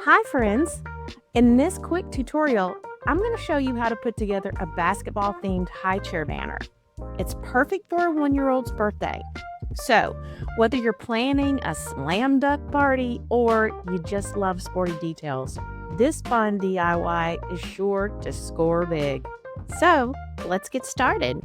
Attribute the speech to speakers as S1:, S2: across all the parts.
S1: Hi friends! In this quick tutorial, I'm going to show you how to put together a basketball-themed high chair banner. It's perfect for a 1-year-old's birthday. So, whether you're planning a slam dunk party or you just love sporty details, this fun DIY is sure to score big. So, let's get started.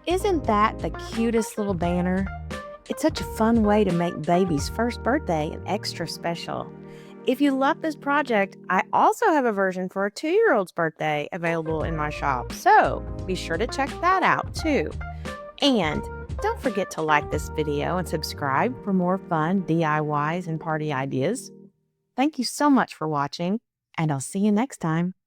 S1: Isn't that the cutest little banner? It's such a fun way to make baby's first birthday an extra special. If you love this project, I also have a version for a 2-year-old's birthday available in my shop, so be sure to check that out too. And don't forget to like this video and subscribe for more fun DIYs and party ideas. Thank you so much for watching, and I'll see you next time.